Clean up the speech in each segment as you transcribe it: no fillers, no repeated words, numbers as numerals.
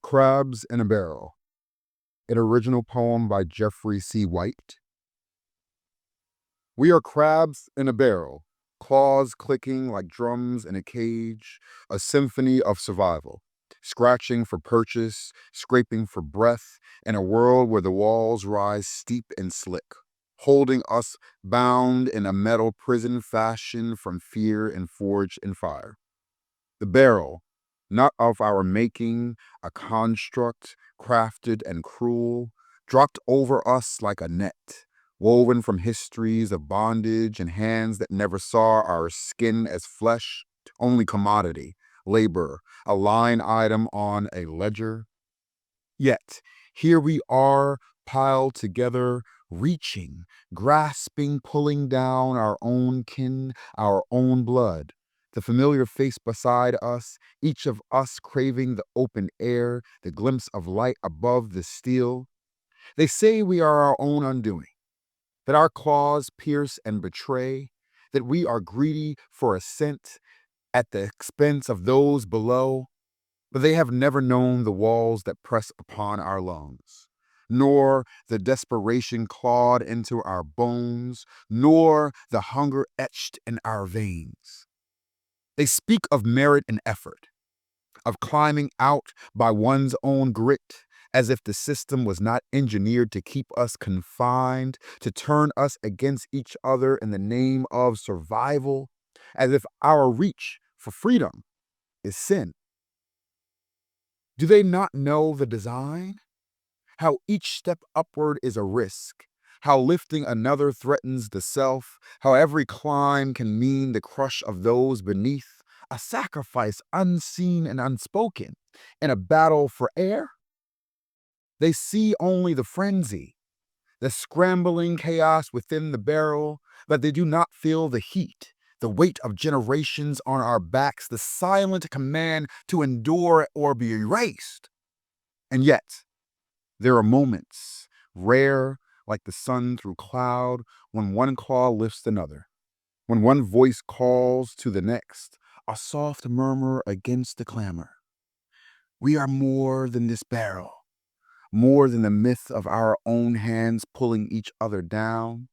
Crabs in a Barrel, an original poem by Jeffery C. We are crabs in a barrel, claws clicking like drums in a cage, a symphony of survival, scratching for purchase, scraping for breath, in a world where the walls rise steep and slick, holding us bound in a metal prison fashioned from fear and forged in fire. The barrel, not of our making, a construct crafted and cruel, dropped over us like a net, woven from histories of bondage and hands that never saw our skin as flesh, only commodity, labor, a line item on a ledger. Yet, here we are, piled together, reaching, grasping, pulling down our own kin, our own blood. The familiar face beside us, each of us craving the open air, the glimpse of light above the steel. They say we are our own undoing, that our claws pierce and betray, that we are greedy for ascent at the expense of those below. But they have never known the walls that press upon our lungs, nor the desperation clawed into our bones, nor the hunger etched in our veins. They speak of merit and effort, of climbing out by one's own grit, as if the system was not engineered to keep us confined, to turn us against each other in the name of survival, as if our reach for freedom is sin. Do they not know the design? How each step upward is a risk, how lifting another threatens the self, how every climb can mean the crush of those beneath, a sacrifice unseen and unspoken, in a battle for air? They see only the frenzy, the scrambling chaos within the barrel, but they do not feel the heat, the weight of generations on our backs, the silent command to endure or be erased. And yet, there are moments, rare like the sun through cloud, when one claw lifts another, when one voice calls to the next, a soft murmur against the clamor. We are more than this barrel, more than the myth of our own hands pulling each other down.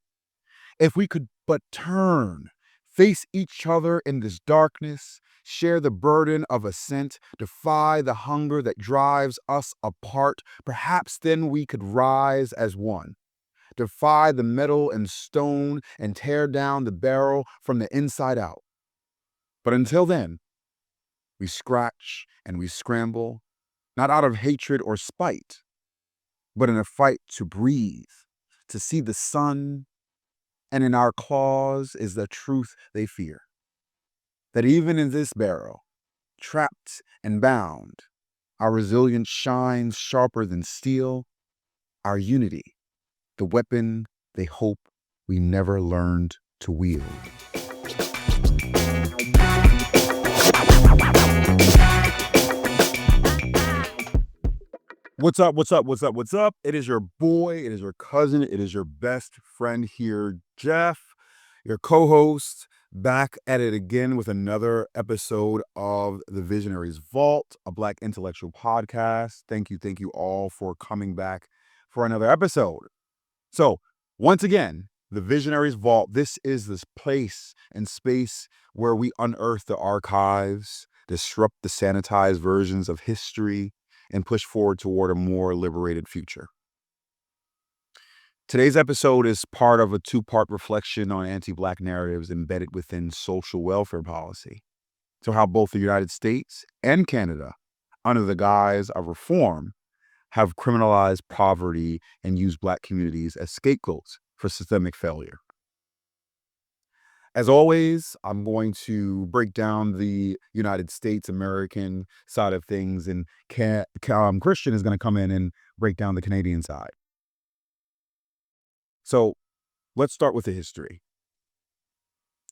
If we could but turn, face each other in this darkness, share the burden of ascent, defy the hunger that drives us apart, perhaps then we could rise as one, defy the metal and stone and tear down the barrel from the inside out. But until then, we scratch and we scramble, not out of hatred or spite, but in a fight to breathe, to see the sun. And in our claws is the truth they fear, that even in this barrel, trapped and bound, our resilience shines sharper than steel, our unity, the weapon they hope we never learned to wield. What's up, what's up, what's up, what's up? It is your boy, it is your cousin, it is your best friend here, Jeff, your co-host, back at it again with another episode of The Visionaries Vault, a Black intellectual podcast. Thank you all for coming back for another episode. So, once again, The Visionaries Vault, this is this place and space where we unearth the archives, disrupt the sanitized versions of history, and push forward toward a more liberated future. Today's episode is part of a two-part reflection on anti-Black narratives embedded within social welfare policy. So how both the United States and Canada, under the guise of reform, have criminalized poverty and used Black communities as scapegoats for systemic failure. As always, I'm going to break down the United States American side of things, and Christian is going to come in and break down the Canadian side. So let's start with the history.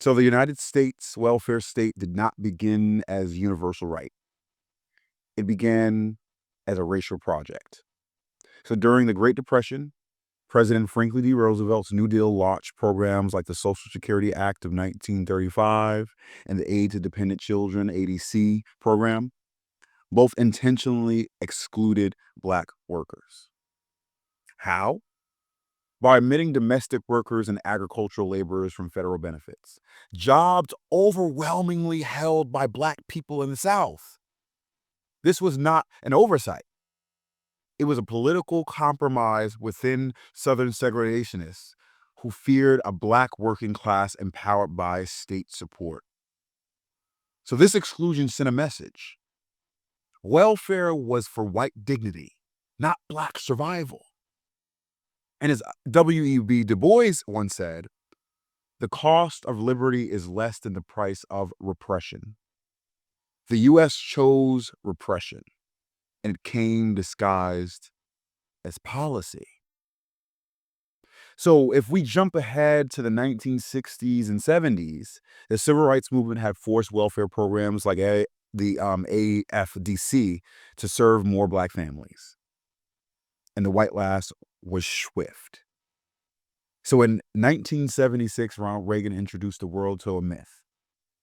So the United States welfare state did not begin as universal right. It began as a racial project. So during the Great Depression, President Franklin D. Roosevelt's New Deal launched programs like the Social Security Act of 1935 and the Aid to Dependent Children, ADC program. both intentionally excluded Black workers. How? By omitting domestic workers and agricultural laborers from federal benefits, jobs overwhelmingly held by Black people in the South. This was not an oversight. It was a political compromise within Southern segregationists who feared a Black working class empowered by state support. So this exclusion sent a message. Welfare was for white dignity, not Black survival. And as W.E.B. Du Bois once said, the cost of liberty is less than the price of repression. The U.S. chose repression, and it came disguised as policy. So if we jump ahead to the 1960s and 70s, the civil rights movement had forced welfare programs like the AFDC to serve more Black families. And the white lash was swift. So in 1976, Ronald Reagan introduced the world to a myth,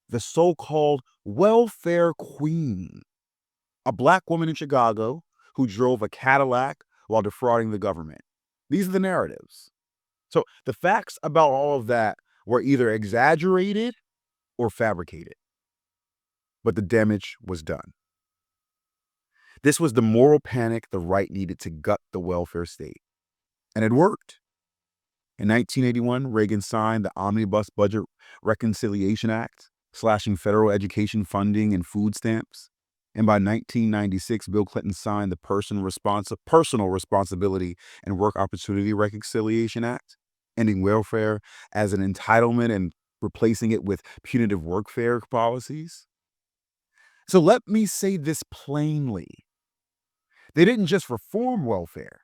the so-called welfare queen, a Black woman in Chicago who drove a Cadillac while defrauding the government. These are the narratives. So the facts about all of that were either exaggerated or fabricated, but the damage was done. This was the moral panic the right needed to gut the welfare state, and it worked. In 1981, Reagan signed the Omnibus Budget Reconciliation Act, slashing federal education funding and food stamps. And by 1996, Bill Clinton signed the Personal Responsibility and Work Opportunity Reconciliation Act, ending welfare as an entitlement and replacing it with punitive workfare policies. So let me say this plainly. They didn't just reform welfare.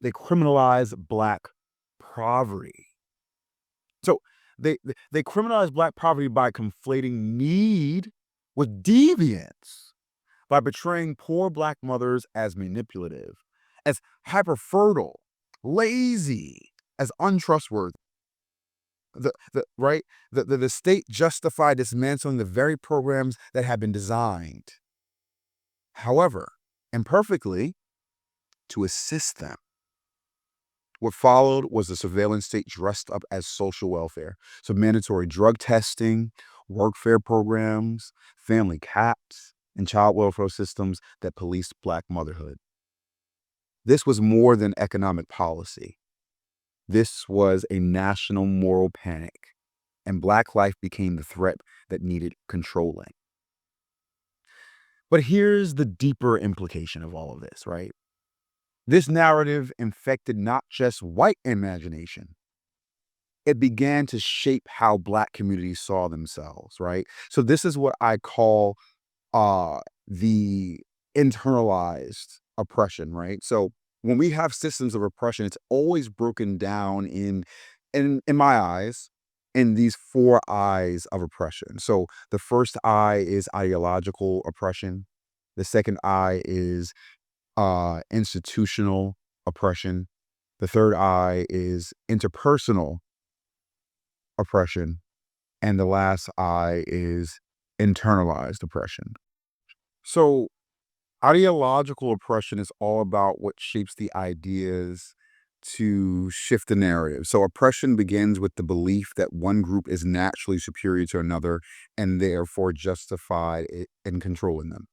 They criminalized Black poverty. So they criminalized Black poverty by conflating need with deviance, by portraying poor Black mothers as manipulative, as hyperfertile, lazy, as untrustworthy. The state justified dismantling the very programs that had been designed, however, imperfectly, to assist them. What followed was the surveillance state dressed up as social welfare. So mandatory drug testing, workfare programs, family caps, and child welfare systems that policed Black motherhood. This was more than economic policy. This was a national moral panic, and Black life became the threat that needed controlling. But here's the deeper implication of all of this, right? This narrative infected not just white imagination. It began to shape how Black communities saw themselves, right? So this is what I call the internalized oppression, right? So when we have systems of oppression, it's always broken down in my eyes, in these four eyes of oppression. So the first eye is ideological oppression. The second eye is institutional oppression. The third eye is interpersonal oppression. And the last eye is internalized oppression. So ideological oppression is all about what shapes the ideas to shift the narrative. So oppression begins with the belief that one group is naturally superior to another and therefore justified in controlling them.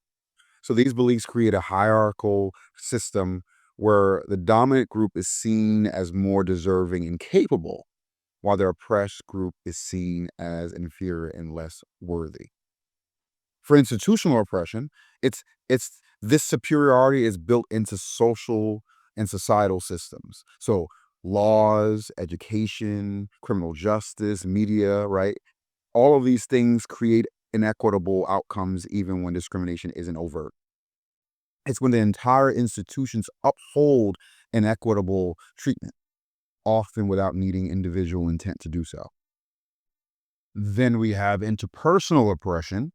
So these beliefs create a hierarchical system where the dominant group is seen as more deserving and capable, while the oppressed group is seen as inferior and less worthy. For institutional oppression, it's this superiority is built into social and societal systems. So laws, education, criminal justice, media, right? All of these things create inequitable outcomes even when discrimination isn't overt. It's when the entire institutions uphold inequitable treatment, often without needing individual intent to do so. Then we have interpersonal oppression.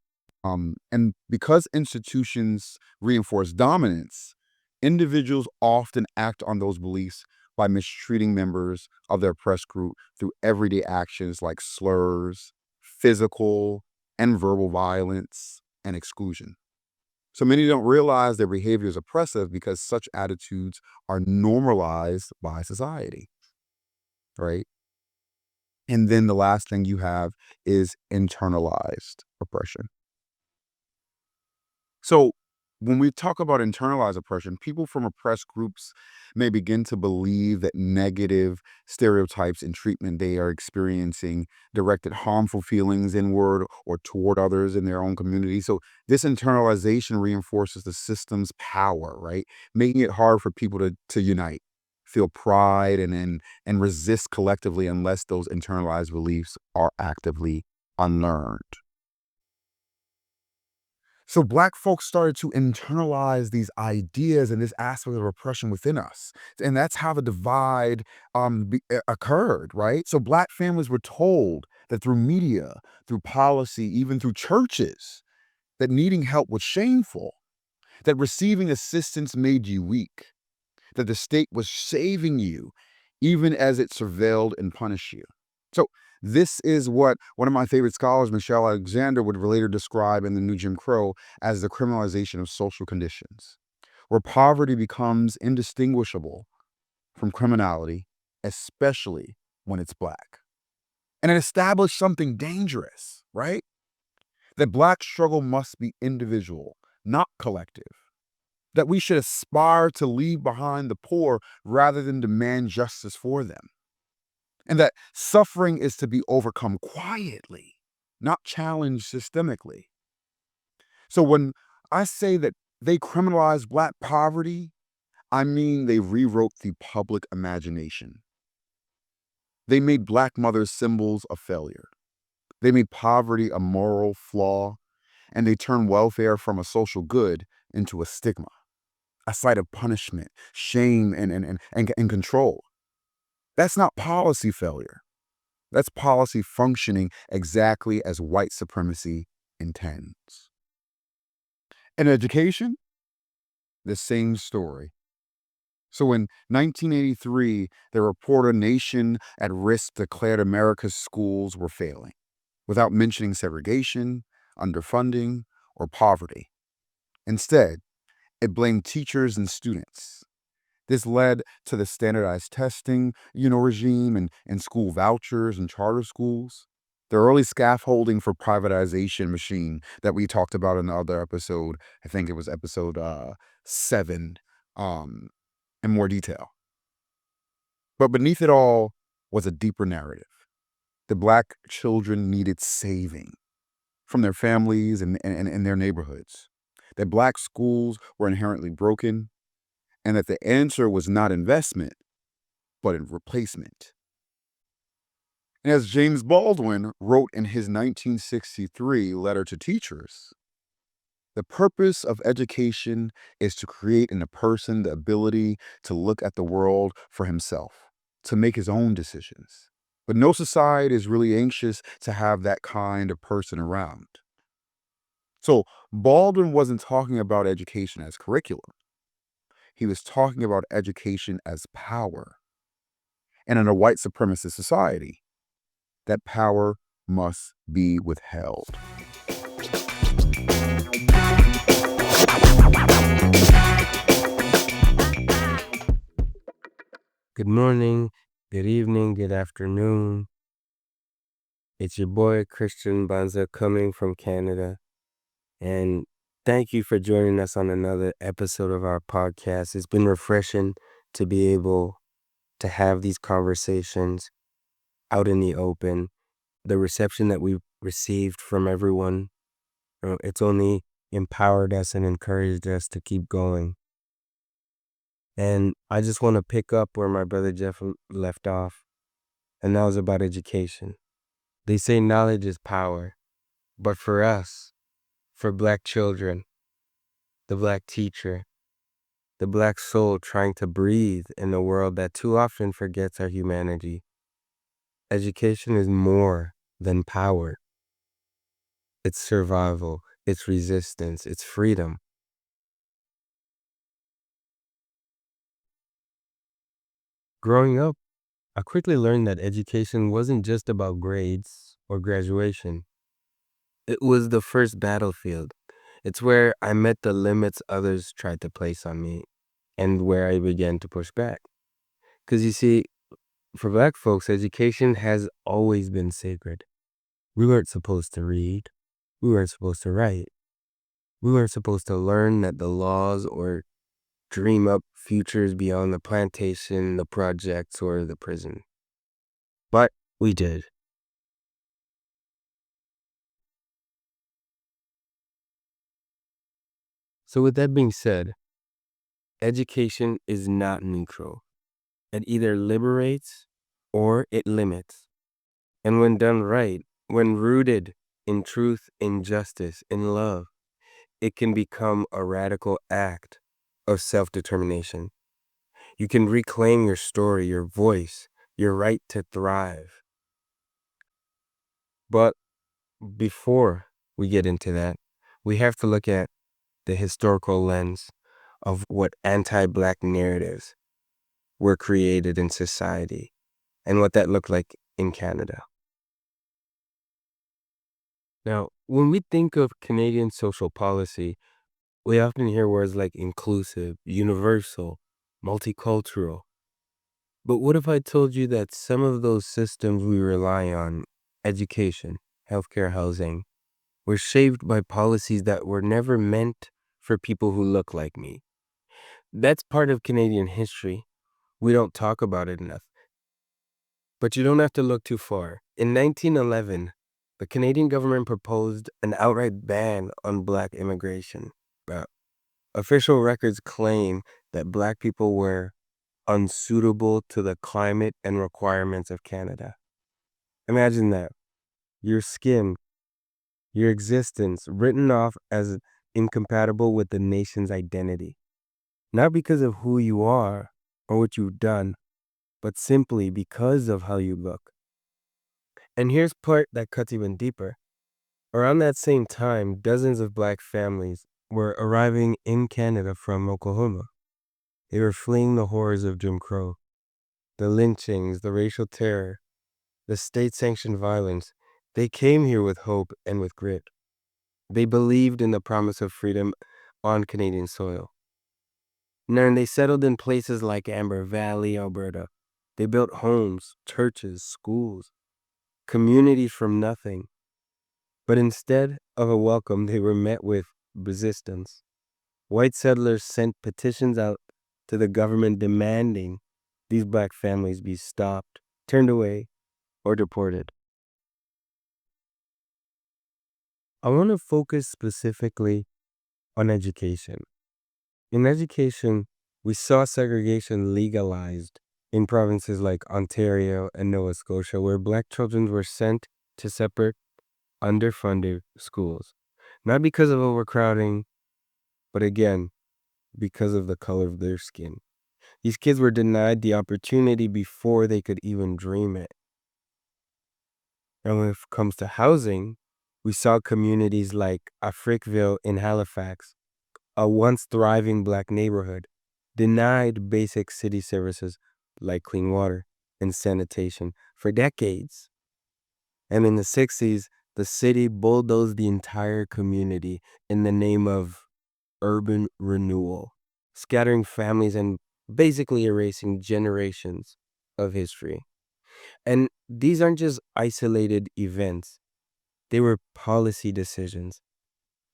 And because institutions reinforce dominance, individuals often act on those beliefs by mistreating members of their oppressed group through everyday actions like slurs, physical and verbal violence, and exclusion. So many don't realize their behavior is oppressive because such attitudes are normalized by society, right? And then the last thing you have is internalized oppression. So, when we talk about internalized oppression, people from oppressed groups may begin to believe that negative stereotypes and treatment they are experiencing directed harmful feelings inward or toward others in their own community. So, this internalization reinforces the system's power, right? Making it hard for people to unite, feel pride, and resist collectively unless those internalized beliefs are actively unlearned. So Black folks started to internalize these ideas and this aspect of oppression within us. And that's how the divide occurred, right? So Black families were told that through media, through policy, even through churches, that needing help was shameful, that receiving assistance made you weak, that the state was saving you, even as it surveilled and punished you. So this is what one of my favorite scholars, Michelle Alexander, would later describe in The New Jim Crow as the criminalization of social conditions, where poverty becomes indistinguishable from criminality, especially when it's Black. And it established something dangerous, right? That Black struggle must be individual, not collective. That we should aspire to leave behind the poor rather than demand justice for them. And that suffering is to be overcome quietly, not challenged systemically. So when I say that they criminalized Black poverty, I mean they rewrote the public imagination. They made Black mothers symbols of failure. They made poverty a moral flaw, and they turned welfare from a social good into a stigma, a site of punishment, shame, and control. That's not policy failure. That's policy functioning exactly as white supremacy intends. In education, the same story. So in 1983, the report A Nation at Risk declared America's schools were failing, without mentioning segregation, underfunding, or poverty. Instead, it blamed teachers and students. This led to the standardized testing, regime and school vouchers and charter schools. The early scaffolding for privatization machine that we talked about in the other episode, I think it was episode 7, in more detail. But beneath it all was a deeper narrative. The Black children needed saving from their families and their neighborhoods. That Black schools were inherently broken, and that the answer was not investment, but in replacement. And as James Baldwin wrote in his 1963 letter to teachers, the purpose of education is to create in a person the ability to look at the world for himself, to make his own decisions. But no society is really anxious to have that kind of person around. So Baldwin wasn't talking about education as curriculum. He was talking about education as power. And in a white supremacist society, that power must be withheld. Good morning, good evening, good afternoon. It's your boy Christian Banza coming from Canada. And thank you for joining us on another episode of our podcast. It's been refreshing to be able to have these conversations out in the open. The reception that we've received from everyone, it's only empowered us and encouraged us to keep going. And I just want to pick up where my brother Jeff left off, and that was about education. They say knowledge is power, but for us, for Black children, the Black teacher, the Black soul trying to breathe in a world that too often forgets our humanity, education is more than power. It's survival, it's resistance, it's freedom. Growing up, I quickly learned that education wasn't just about grades or graduation. It was the first battlefield. It's where I met the limits others tried to place on me and where I began to push back. Because you see, for Black folks, education has always been sacred. We weren't supposed to read. We weren't supposed to write. We weren't supposed to learn that the laws or dream up futures beyond the plantation, the projects, or the prison. But we did. So with that being said, education is not neutral. It either liberates or it limits. And when done right, when rooted in truth, in justice, in love, it can become a radical act of self-determination. You can reclaim your story, your voice, your right to thrive. But before we get into that, we have to look at the historical lens of what anti-Black narratives were created in society and what that looked like in Canada. Now, when we think of Canadian social policy, we often hear words like inclusive, universal, multicultural. But what if I told you that some of those systems we rely on, education, healthcare, housing, were shaped by policies that were never meant for people who look like me? That's part of Canadian history. We don't talk about it enough. But you don't have to look too far. In 1911, the Canadian government proposed an outright ban on Black immigration. Official records claim that Black people were unsuitable to the climate and requirements of Canada. Imagine that. Your skin, your existence, written off as incompatible with the nation's identity. Not because of who you are or what you've done, but simply because of how you look. And here's part that cuts even deeper. Around that same time, dozens of Black families were arriving in Canada from Oklahoma. They were fleeing the horrors of Jim Crow, the lynchings, the racial terror, the state-sanctioned violence. They came here with hope and with grit. They believed in the promise of freedom on Canadian soil. And they settled in places like Amber Valley, Alberta. They built homes, churches, schools, communities from nothing. But instead of a welcome, they were met with resistance. White settlers sent petitions out to the government demanding these Black families be stopped, turned away, or deported. I want to focus specifically on education. In education, we saw segregation legalized in provinces like Ontario and Nova Scotia, where Black children were sent to separate, underfunded schools. Not because of overcrowding, but again, because of the color of their skin. These kids were denied the opportunity before they could even dream it. And when it comes to housing, we saw communities like Africville in Halifax, a once thriving Black neighborhood, denied basic city services like clean water and sanitation for decades. And in the 60s, the city bulldozed the entire community in the name of urban renewal, scattering families and basically erasing generations of history. And these aren't just isolated events. They were policy decisions,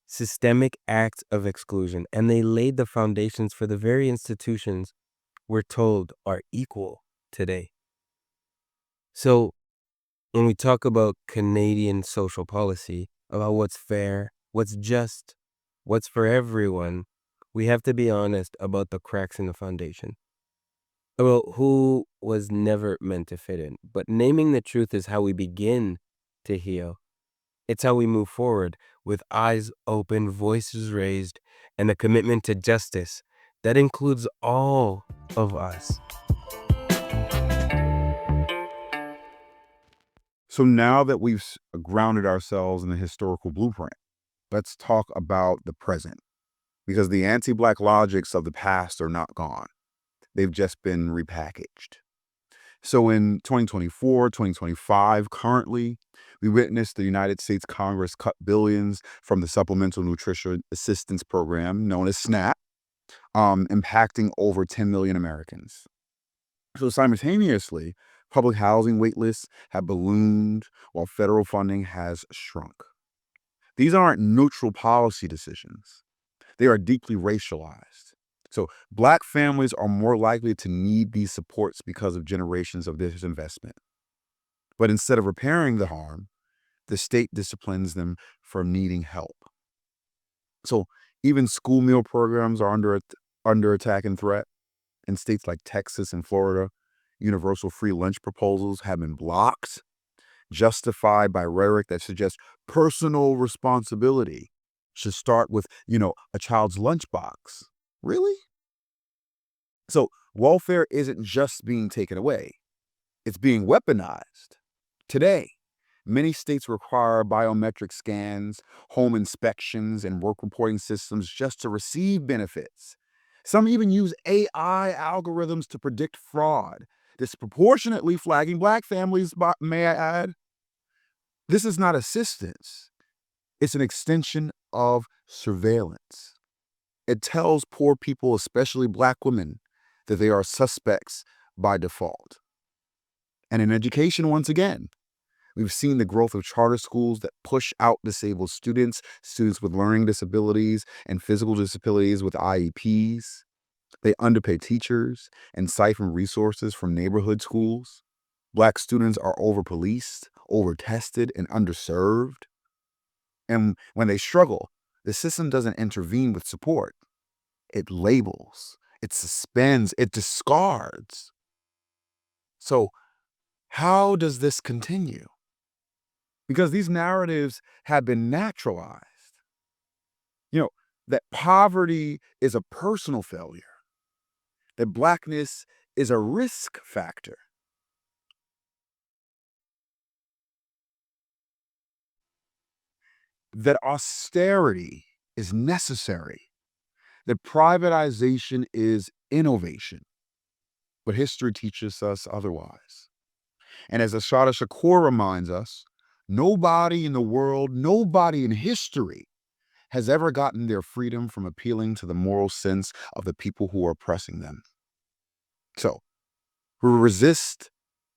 systemic acts of exclusion, and they laid the foundations for the very institutions we're told are equal today. So when we talk about Canadian social policy, about what's fair, what's just, what's for everyone, we have to be honest about the cracks in the foundation. Well, who was never meant to fit in. But naming the truth is how we begin to heal. It's how we move forward with eyes open, voices raised, and a commitment to justice that includes all of us. So now that we've grounded ourselves in the historical blueprint, let's talk about the present. Because the anti-Black logics of the past are not gone. They've just been repackaged. So in 2024, 2025, currently, We witnessed the United States Congress cut billions from the Supplemental Nutrition Assistance Program, known as SNAP, impacting over 10 million Americans. So simultaneously, public housing waitlists have ballooned while federal funding has shrunk. These aren't neutral policy decisions. They are deeply racialized. So Black families are more likely to need these supports because of generations of disinvestment. But instead of repairing the harm, the state disciplines them for needing help. So even school meal programs are under attack and threat. In states like Texas and Florida, universal free lunch proposals have been blocked, justified by rhetoric that suggests personal responsibility should start with, a child's lunchbox. Really? So welfare isn't just being taken away, it's being weaponized. Today, many states require biometric scans, home inspections, and work reporting systems just to receive benefits. Some even use AI algorithms to predict fraud, disproportionately flagging Black families, may I add. This is not assistance, it's an extension of surveillance. It tells poor people, especially Black women, that they are suspects by default. And in education, once again, we've seen the growth of charter schools that push out disabled students, students with learning disabilities and physical disabilities with IEPs. They underpay teachers and siphon resources from neighborhood schools. Black students are over-policed, over-tested, and underserved. And when they struggle, the system doesn't intervene with support. It labels, it suspends, it discards. So how does this continue? Because these narratives have been naturalized. That poverty is a personal failure, that Blackness is a risk factor, that austerity is necessary, that privatization is innovation. But history teaches us otherwise. And as Ashada Shakur reminds us, nobody in the world, nobody in history has ever gotten their freedom from appealing to the moral sense of the people who are oppressing them. So, we resist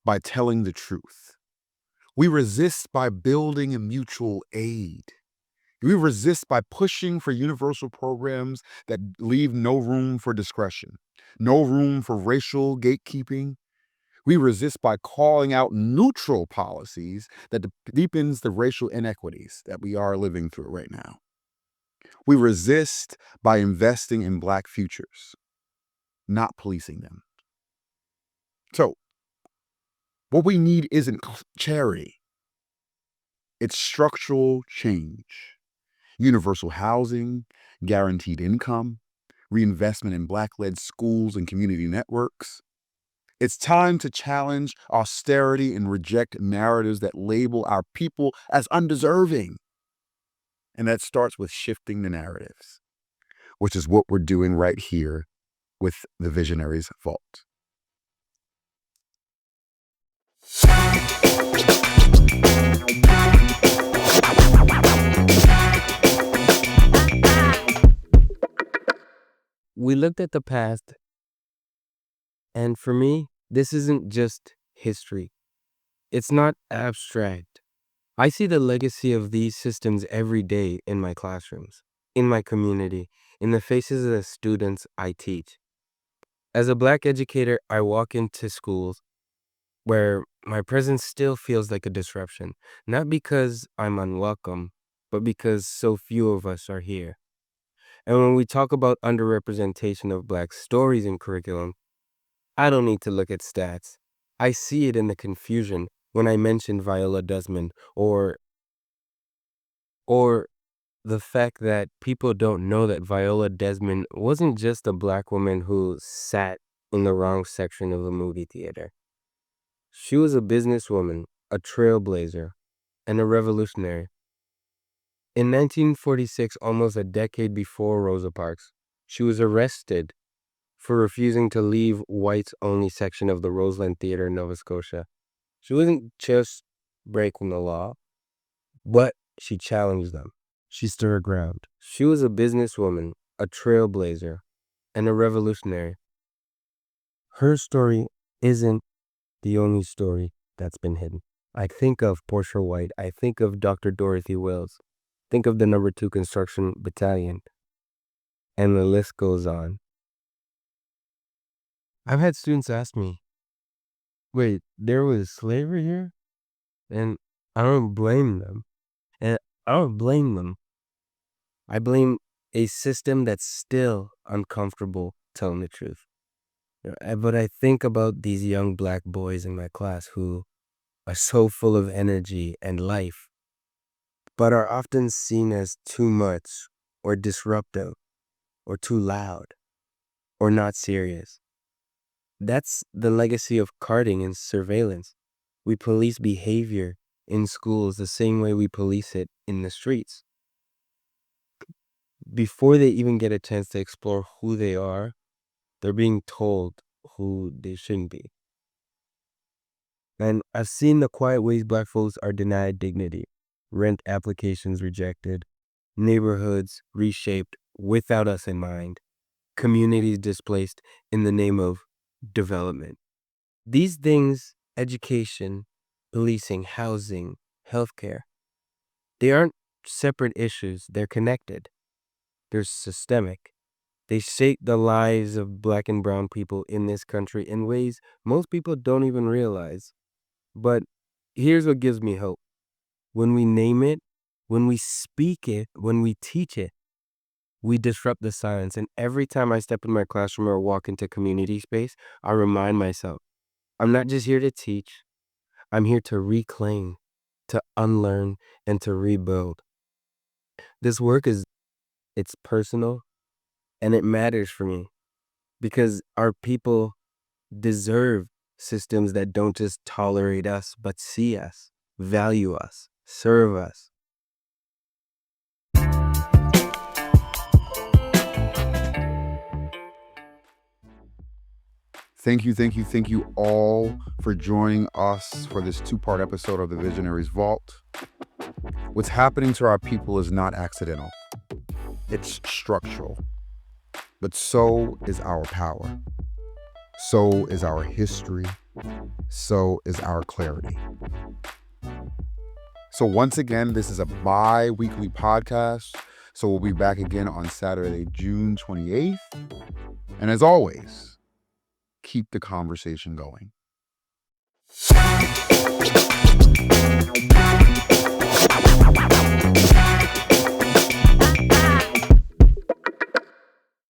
by telling the truth. We resist by building a mutual aid. We resist by pushing for universal programs that leave no room for discretion, no room for racial gatekeeping. We resist by calling out neutral policies that deepens the racial inequities that we are living through right now. We resist by investing in Black futures, not policing them. So, what we need isn't charity. It's structural change. Universal housing, guaranteed income, reinvestment in Black-led schools and community networks. It's time to challenge austerity and reject narratives that label our people as undeserving. And that starts with shifting the narratives, which is what we're doing right here with the Visionaries Vault. We looked at the past, and for me, this isn't just history. It's not abstract. I see the legacy of these systems every day in my classrooms, in my community, in the faces of the students I teach. As a Black educator, I walk into schools where my presence still feels like a disruption, not because I'm unwelcome, but because so few of us are here. And when we talk about underrepresentation of Black stories in curriculum, I don't need to look at stats. I see it in the confusion when I mention Viola Desmond or the fact that people don't know that Viola Desmond wasn't just a Black woman who sat in the wrong section of the movie theater. She was a businesswoman, a trailblazer, and a revolutionary. In 1946, almost a decade before Rosa Parks, she was arrested for refusing to leave whites-only section of the Roseland Theater in Nova Scotia. She wasn't just breaking the law. But she challenged them. She stood her ground. She was a businesswoman, a trailblazer, and a revolutionary. Her story isn't the only story that's been hidden. I think of Portia White. I think of Dr. Dorothy Wills. Think of the number 2 construction battalion. And the list goes on. I've had students ask me, wait, there was slavery here? And I don't blame them. And I don't blame them. I blame a system that's still uncomfortable telling the truth. But I think about these young black boys in my class who are so full of energy and life, but are often seen as too much or disruptive or too loud or not serious. That's the legacy of carding and surveillance. We police behavior in schools the same way we police it in the streets. Before they even get a chance to explore who they are, they're being told who they shouldn't be. And I've seen the quiet ways black folks are denied dignity. Rent applications rejected, neighborhoods reshaped without us in mind, communities displaced in the name of development. These things, education, policing, housing, healthcare, they aren't separate issues, they're connected. They're systemic. They shape the lives of black and brown people in this country in ways most people don't even realize. But here's what gives me hope. When we name it, when we speak it, when we teach it, we disrupt the silence. And every time I step in my classroom or walk into community space, I remind myself, I'm not just here to teach. I'm here to reclaim, to unlearn, and to rebuild. This work it's personal and it matters for me because our people deserve systems that don't just tolerate us, but see us, value us, serve us. Thank you all for joining us for this 2-part episode of the Visionaries Vault. What's happening to our people is not accidental. It's structural. But so is our power. So is our history. So is our clarity. So once again, this is a bi-weekly podcast. So we'll be back again on Saturday, June 28th. And as always, keep the conversation going.